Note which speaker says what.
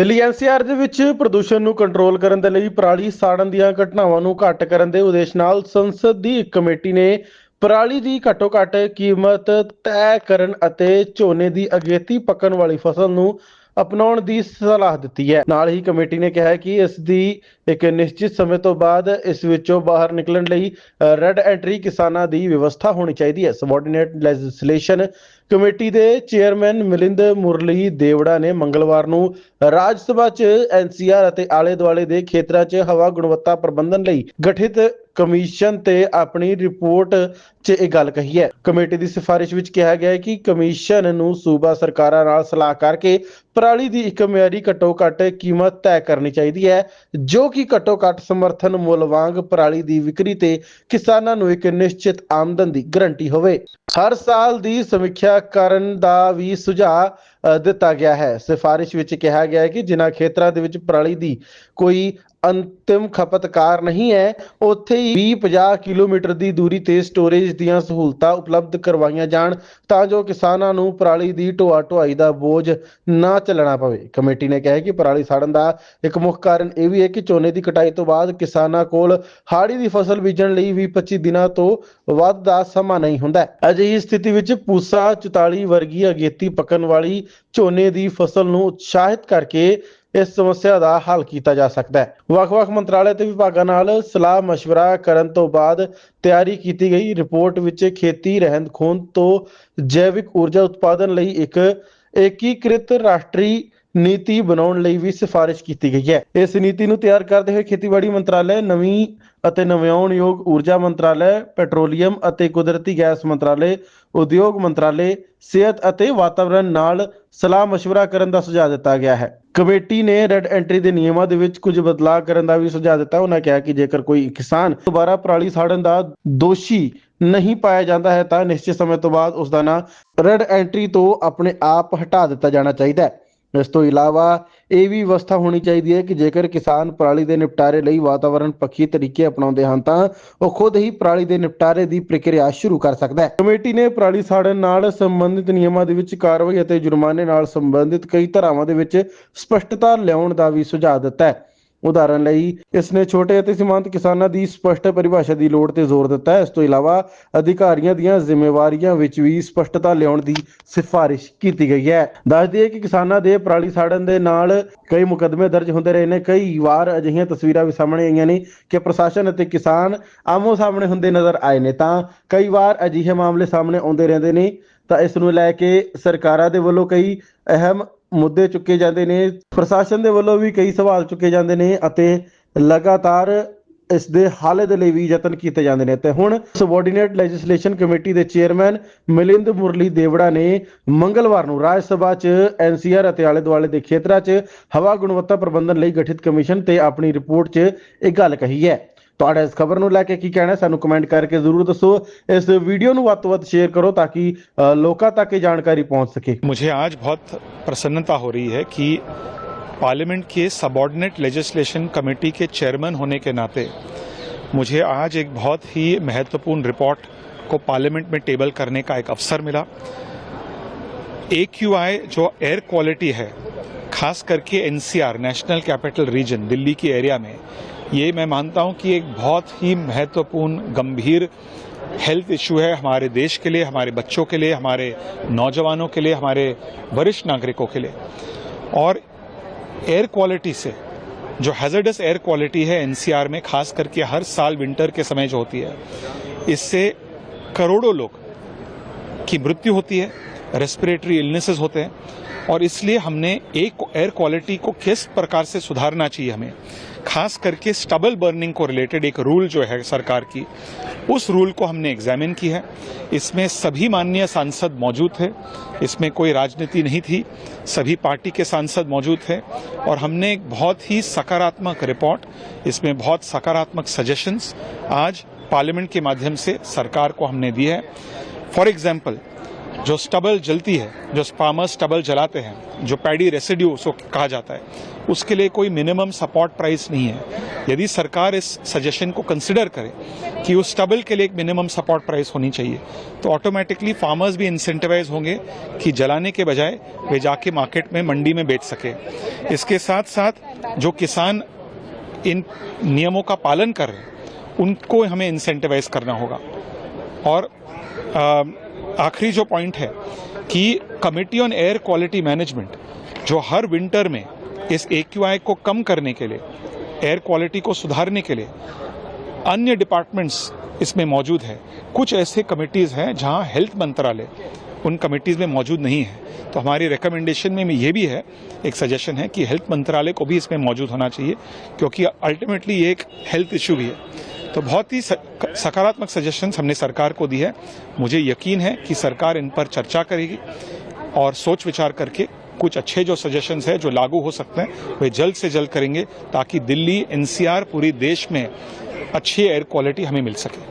Speaker 1: Delhi NCR ਦੇ ਵਿੱਚ ਪ੍ਰਦੂਸ਼ਣ ਨੂੰ ਕੰਟਰੋਲ ਕਰਨ ਦੇ ਲਈ ਪਰਾਲੀ ਸਾੜਨ ਦੀਆਂ ਘਟਨਾਵਾਂ ਨੂੰ ਘੱਟ ਕਰਨ ਦੇ ਉਦੇਸ਼ ਨਾਲ ਸੰਸਦ ਦੀ ਇੱਕ ਕਮੇਟੀ ਨੇ ਪਰਾਲੀ ਦੀ ਘੱਟੋ-ਘੱਟ ਕੀਮਤ ਤੈਅ ਕਰਨ ਅਤੇ ਝੋਨੇ ਦੀ ਅਗੇਤੀ ਪੱਕਣ ਵਾਲੀ ਫਸਲ ਨੂੰ ਅਪਣਾਉਣ ਦੀ ਸਲਾਹ ਦਿੱਤੀ ਹੈ। ਨਾਲ ਹੀ ਕਮੇਟੀ ਨੇ ਕਿਹਾ ਹੈ ਕਿ ਇਸ ਦੀ ਇੱਕ ਨਿਸ਼ਚਿਤ ਸਮੇਂ ਤੋਂ ਬਾਅਦ ਇਸ ਵਿੱਚੋਂ ਬਾਹਰ ਨਿਕਲਣ ਲਈ ਰੈੱਡ ਐਂਟਰੀ ਕਿਸਾਨਾਂ ਦੀ ਵਿਵਸਥਾ ਹੋਣੀ ਚਾਹੀਦੀ ਹੈ। ਸਬਆਰਡੀਨੇਟ ਲੈਜਿਸਲੇਸ਼ਨ ਕਮੇਟੀ ਦੇ ਚੇਅਰਮੈਨ ਮਿਲਿੰਦ ਮੁਰਲੀ ਦੇਵੜਾ ਨੇ ਮੰਗਲਵਾਰ ਨੂੰ ਰਾਜ ਸਭਾ 'ਚ ਐਨਸੀਆਰ ਅਤੇ ਆਲੇ-ਦੁਆਲੇ ਦੇ ਖੇਤਰਾਂ 'ਚ ਹਵਾ ਗੁਣਵੱਤਾ ਪ੍ਰਬੰਧਨ ਲਈ ਗਠਿਤ ਕਮਿਸ਼ਨ ਤੇ ਆਪਣੀ ਰਿਪੋਰਟ 'ਚ ਇਹ ਗੱਲ ਕਹੀ ਹੈ। ਕਮੇਟੀ ਦੀ ਸਿਫਾਰਿਸ਼ ਵਿੱਚ ਕਿਹਾ ਗਿਆ ਹੈ ਕਿ ਕਮਿਸ਼ਨ ਨੂੰ ਸੂਬਾ ਸਰਕਾਰਾਂ ਨਾਲ ਸਲਾਹ ਕਰਕੇ ਪਰਾਲੀ ਦੀ ਇੱਕ ਮਿਆਰੀ ਘੱਟੋ-ਘੱਟ ਕੀਮਤ ਤੈਅ ਕਰਨੀ ਚਾਹੀਦੀ ਹੈ, ਜੋ ਕਿ ਘੱਟੋ-ਘੱਟ ਸਮਰਥਨ ਮੁੱਲ ਵਾਂਗ ਪਰਾਲੀ ਦੀ ਵਿਕਰੀ ਤੇ ਕਿਸਾਨਾਂ ਨੂੰ ਇੱਕ ਨਿਸ਼ਚਿਤ ਆਮਦਨ ਦੀ ਗਰੰਟੀ ਹੋਵੇ। ਹਰ ਸਾਲ ਦੀ ਸਮੀਖਿਆ ਕਰਨ ਦਾ ਵੀ ਸੁਝਾਅ ਦਿੱਤਾ ਗਿਆ ਹੈ। ਸਿਫਾਰਿਸ਼ ਵਿੱਚ ਕਿਹਾ ਗਿਆ ਹੈ ਕਿ ਜਿਨ੍ਹਾਂ ਖੇਤਰਾਂ ਦੇ ਵਿੱਚ ਪਰਾਲੀ ਦੀ ਕੋਈ ਅੰਤਿਮ ਖਪਤਕਾਰ ਨਹੀਂ ਹੈ, ਉੱਥੇ ਹੀ 20-50 ਕਿਲੋਮੀਟਰ ਦੀ ਦੂਰੀ ਤੇ ਸਟੋਰੇਜ ਦੀਆਂ ਸਹੂਲਤਾਂ ਉਪਲਬਧ ਕਰਵਾਈਆਂ ਜਾਣ ਤਾਂ ਜੋ ਕਿਸਾਨਾਂ ਨੂੰ ਪਰਾਲੀ ਦੀ ਢੋਆ-ਢੁਆਈ ਦਾ ਬੋਝ ਨਾ ਝੱਲਣਾ ਪਵੇ। ਕਮੇਟੀ ਨੇ ਕਿਹਾ ਕਿ ਪਰਾਲੀ ਸਾੜਨ ਦਾ ਇੱਕ ਮੁੱਖ ਕਾਰਨ ਇਹ ਵੀ ਹੈ ਕਿ ਝੋਨੇ ਦੀ ਕਟਾਈ ਤੋਂ ਬਾਅਦ ਕਿਸਾਨਾਂ ਕੋਲ ਹਾੜੀ ਦੀ ਫਸਲ ਬੀਜਣ ਲਈ 20-25 ਦਿਨਾਂ ਤੋਂ ਵੱਧ ਦਾ ਸਮਾਂ ਨਹੀਂ ਹੁੰਦਾ। ਅਜਿਹੀ ਸਥਿਤੀ ਵਿੱਚ ਪੂਸਾ 44 ਵਰਗੀ ਅਗੇਤੀ ਪੱਕਣ ਵਾਲੀ ਝੋਨੇ ਦੀ ਫਸਲ ਨੂੰ ਉਤਸ਼ਾਹਿਤ ਕਰਕੇ ਇਸ ਸਮੱਸਿਆ ਦਾ ਹੱਲ ਕੀਤਾ ਜਾ ਸਕਦਾ ਹੈ। ਵੱਖ-ਵੱਖ ਮੰਤਰਾਲੇ ਤੇ ਵਿਭਾਗਾਂ ਨਾਲ ਸਲਾਹ ਮਸ਼ਵਰਾ ਕਰਨ ਤੋਂ ਬਾਅਦ ਤਿਆਰੀ ਕੀਤੀ ਗਈ ਰਿਪੋਰਟ ਵਿੱਚ ਖੇਤੀ, ਰਹਿੰਦ-ਖੂੰਹਦ ਤੋਂ ਜੈਵਿਕ ਊਰਜਾ ਉਤਪਾਦਨ ਲਈ ਇੱਕ ਏਕੀਕ੍ਰਿਤ ਰਾਸ਼ਟਰੀ ਨੀਤੀ ਬਣਾਉਣ ਲਈ ਵੀ ਸਿਫਾਰਿਸ਼ ਕੀਤੀ ਗਈ ਹੈ। ਇਸ ਨੀਤੀ ਨੂੰ ਤਿਆਰ ਕਰਦੇ ਹੋਏ ਖੇਤੀਬਾੜੀ ਮੰਤਰਾਲੇ, ਨਵੀਂ ਅਤੇ ਨਵਿਆਉਣਯੋਗ ਊਰਜਾ ਮੰਤਰਾਲੇ, ਪੈਟਰੋਲੀਅਮ ਅਤੇ ਕੁਦਰਤੀ ਗੈਸ ਮੰਤਰਾਲੇ, ਉਦਯੋਗ ਮੰਤਰਾਲੇ, ਸਿਹਤ ਅਤੇ ਵਾਤਾਵਰਣ ਨਾਲ ਸਲਾਹ ਮਸ਼ਵਰਾ ਕਰਨ ਦਾ ਸੁਝਾਅ ਦਿੱਤਾ ਗਿਆ ਹੈ। ਕਮੇਟੀ ਨੇ ਰੈੱਡ ਐਂਟਰੀ ਦੇ ਨਿਯਮਾਂ ਦੇ ਵਿੱਚ ਕੁਝ ਬਦਲਾਅ ਕਰਨ ਦਾ ਵੀ ਸੁਝਾਅ ਦਿੱਤਾ। ਉਹਨਾਂ ਕਿਹਾ ਕਿ ਜੇਕਰ ਕੋਈ ਕਿਸਾਨ ਦੁਬਾਰਾ ਪਰਾਲੀ ਸਾੜਨ ਦਾ ਦੋਸ਼ੀ ਨਹੀਂ ਪਾਇਆ ਜਾਂਦਾ ਹੈ ਤਾਂ ਨਿਸ਼ਚਿਤ ਸਮੇਂ ਤੋਂ ਬਾਅਦ ਉਸ ਦਾ ਨਾਂ ਰੈੱਡ ਐਂਟਰੀ ਤੋਂ ਆਪਣੇ ਆਪ ਹਟਾ ਦਿੱਤਾ ਜਾਣਾ ਚਾਹੀਦਾ ਹੈ। ਇਸ ਤੋਂ ਇਲਾਵਾ ਇਹ ਵੀ ਵਿਵਸਥਾ ਹੋਣੀ ਚਾਹੀਦੀ ਹੈ ਕਿ ਜੇਕਰ ਕਿਸਾਨ ਪਰਾਲੀ ਦੇ ਨਿਪਟਾਰੇ ਲਈ ਵਾਤਾਵਰਣ ਪੱਖੀ ਤਰੀਕੇ ਅਪਣਾਉਂਦੇ ਹਨ ਤਾਂ ਉਹ ਖੁਦ ਹੀ ਪਰਾਲੀ ਦੇ ਨਿਪਟਾਰੇ ਦੀ ਪ੍ਰਕਿਰਿਆ ਸ਼ੁਰੂ ਕਰ ਸਕਦਾ ਹੈ। ਕਮੇਟੀ ਨੇ ਪਰਾਲੀ ਸਾੜਨ ਨਾਲ ਸੰਬੰਧਿਤ ਨਿਯਮਾਂ ਦੇ ਵਿੱਚ ਕਾਰਵਾਈ ਅਤੇ ਜੁਰਮਾਨੇ ਨਾਲ ਸੰਬੰਧਿਤ ਕਈ ਧਾਰਾਵਾਂ ਦੇ ਵਿੱਚ ਸਪਸ਼ਟਤਾ ਲਿਆਉਣ ਦਾ ਵੀ ਸੁਝਾਅ ਦਿੱਤਾ ਹੈ। ਉਦਾਹਰਨ ਲਈ ਇਸ ਨੇ ਛੋਟੇ ਅਤੇ ਸੀਮਾਂਤ ਕਿਸਾਨਾਂ ਦੀ ਸਪਸ਼ਟ ਪਰਿਭਾਸ਼ਾ ਦੀ ਲੋੜ ਤੇ ਜ਼ੋਰ ਦਿੱਤਾ ਹੈ। ਇਸ ਤੋਂ ਇਲਾਵਾ ਅਧਿਕਾਰੀਆਂ ਦੀਆਂ ਜ਼ਿੰਮੇਵਾਰੀਆਂ ਵਿੱਚ ਵੀ ਸਪਸ਼ਟਤਾ ਲਿਆਉਣ ਦੀ ਸਿਫਾਰਿਸ਼ ਕੀਤੀ ਗਈ ਹੈ। ਦੱਸ ਦਈਏ ਕਿ ਕਿਸਾਨਾਂ ਦੇ ਪਰਾਲੀ ਸਾੜਨ ਦੇ ਨਾਲ ਕਈ ਮੁਕੱਦਮੇ ਦਰਜ ਹੁੰਦੇ ਰਹੇ ਨੇ। ਕਈ ਵਾਰ ਅਜਿਹੀਆਂ ਤਸਵੀਰਾਂ ਵੀ ਸਾਹਮਣੇ ਆਈਆਂ ਨੇ ਕਿ ਪ੍ਰਸ਼ਾਸਨ ਅਤੇ ਕਿਸਾਨ ਆਮੋ ਸਾਹਮਣੇ ਹੁੰਦੇ ਨਜ਼ਰ ਆਏ ਨੇ। ਤਾਂ ਕਈ ਵਾਰ ਅਜਿਹੇ ਮਾਮਲੇ ਸਾਹਮਣੇ ਆਉਂਦੇ ਰਹਿੰਦੇ ਨੇ ਤਾਂ ਇਸ ਨੂੰ ਲੈ ਕੇ ਸਰਕਾਰਾਂ ਦੇ ਵੱਲੋਂ ਕਈ ਅਹਿਮ ਮੁੱਦੇ ਚੁੱਕੇ ਜਾਂਦੇ ਨੇ, ਪ੍ਰਸ਼ਾਸਨ ਦੇ ਵੱਲੋਂ ਵੀ ਕਈ ਸਵਾਲ ਚੁੱਕੇ ਜਾਂਦੇ ਨੇ ਅਤੇ ਲਗਾਤਾਰ ਇਸ ਦੇ ਹੱਲ ਦੇ ਲਈ ਵੀ ਯਤਨ ਕੀਤੇ ਜਾਂਦੇ ਨੇ। ਤੇ ਹੁਣ ਸਬਆਰਡੀਨੇਟ ਲੈਜਿਸਲੇਸ਼ਨ ਕਮੇਟੀ ਦੇ ਚੇਅਰਮੈਨ ਮਿਲਿੰਦ ਮੁਰਲੀ ਦੇਵੜਾ ਨੇ ਮੰਗਲਵਾਰ ਨੂੰ ਰਾਜ ਸਭਾ 'ਚ ਐਨਸੀਆਰ ਅਤੇ ਆਲੇ-ਦੁਆਲੇ ਦੇ ਖੇਤਰਾਂ 'ਚ ਹਵਾ ਗੁਣਵੱਤਾ ਪ੍ਰਬੰਧਨ ਲਈ ਗਠਿਤ ਕਮਿਸ਼ਨ ਤੇ ਆਪਣੀ ਰਿਪੋਰਟ 'ਚ ਇਹ ਗੱਲ ਕਹੀ ਹੈ। ਤੁਹਾਡਾ ਇਸ ਖਬਰ ਨੂੰ ਲੈ ਕੇ ਕੀ ਕਹਿਣਾ ਸਾਨੂੰ ਕਮੈਂਟ ਕਰਕੇ ਜ਼ਰੂਰ ਦੱਸੋ। ਇਸ वीडियो ਨੂੰ ਵੱਧ ਤੋਂ ਵੱਧ शेयर करो ताकि लोगों तक ये जानकारी पहुंच सके।
Speaker 2: मुझे आज बहुत प्रसन्नता हो रही है कि पार्लियामेंट के सबऑर्डिनेट लेजिस्लेशन कमेटी के चेयरमैन होने के नाते मुझे आज एक बहुत ही महत्वपूर्ण रिपोर्ट को पार्लियामेंट में टेबल करने का एक अवसर मिला। AQI जो एयर क्वालिटी है, खास करके NCR national capital region Delhi की एरिया में, ये मैं मानता हूं कि एक बहुत ही महत्वपूर्ण गंभीर हेल्थ इशू है हमारे देश के लिए, हमारे बच्चों के लिए, हमारे नौजवानों के लिए, हमारे वरिष्ठ नागरिकों के लिए। और एयर क्वालिटी से जो हैजर्डस एयर क्वालिटी है NCR में, खास करके हर साल विंटर के समय जो होती है, इससे करोड़ों लोग की मृत्यु होती है, रेस्पिरेटरी इलनेसेस होते हैं। और इसलिए हमने एक एयर क्वालिटी को किस प्रकार से सुधारना चाहिए, हमें खास करके स्टबल बर्निंग को रिलेटेड एक रूल जो है सरकार की, उस रूल को हमने एग्जामिन की है। इसमें सभी माननीय सांसद मौजूद थे, इसमें कोई राजनीति नहीं थी, सभी पार्टी के सांसद मौजूद थे और हमने एक बहुत ही सकारात्मक रिपोर्ट, इसमें बहुत सकारात्मक सजेशंस आज पार्लियामेंट के माध्यम से सरकार को हमने दी है। फॉर एग्जाम्पल जो स्टबल जलती है, जो फार्मर्स स्टबल जलाते हैं, जो पैडी रेसिड्यू उसको कहा जाता है, उसके लिए कोई मिनिमम सपोर्ट प्राइस नहीं है। यदि सरकार इस सजेशन को कंसिडर करे कि उस स्टबल के लिए एक मिनिमम सपोर्ट प्राइस होनी चाहिए, तो ऑटोमेटिकली फार्मर्स भी इंसेंटिवाइज होंगे कि जलाने के बजाय वे जाके मार्केट में, मंडी में बेच सके। इसके साथ साथ जो किसान इन नियमों का पालन कर रहे हैं, उनको हमें इंसेंटिवाइज करना होगा। और आखिरी जो पॉइंट है कि committee on air quality management, जो हर विंटर में इस AQI को कम करने के लिए, एयर क्वालिटी को सुधारने के लिए अन्य डिपार्टमेंट्स इसमें मौजूद है। कुछ ऐसे कमिटीज़ हैं जहां हेल्थ मंत्रालय उन कमिटीज़ में मौजूद नहीं है, तो हमारी रिकमेंडेशन में ये भी है, एक सजेशन है कि हेल्थ मंत्रालय को भी इसमें मौजूद होना चाहिए, क्योंकि अल्टीमेटली ये एक हेल्थ इशू भी है। तो बहुत ही सकारात्मक सजेशंस हमने सरकार को दी है। मुझे यकीन है कि सरकार इन पर चर्चा करेगी और सोच विचार करके कुछ अच्छे जो सजेशंस हैं जो लागू हो सकते हैं वे जल्द से जल्द करेंगे, ताकि दिल्ली, NCR, पूरी देश में अच्छी एयर क्वालिटी हमें मिल सके।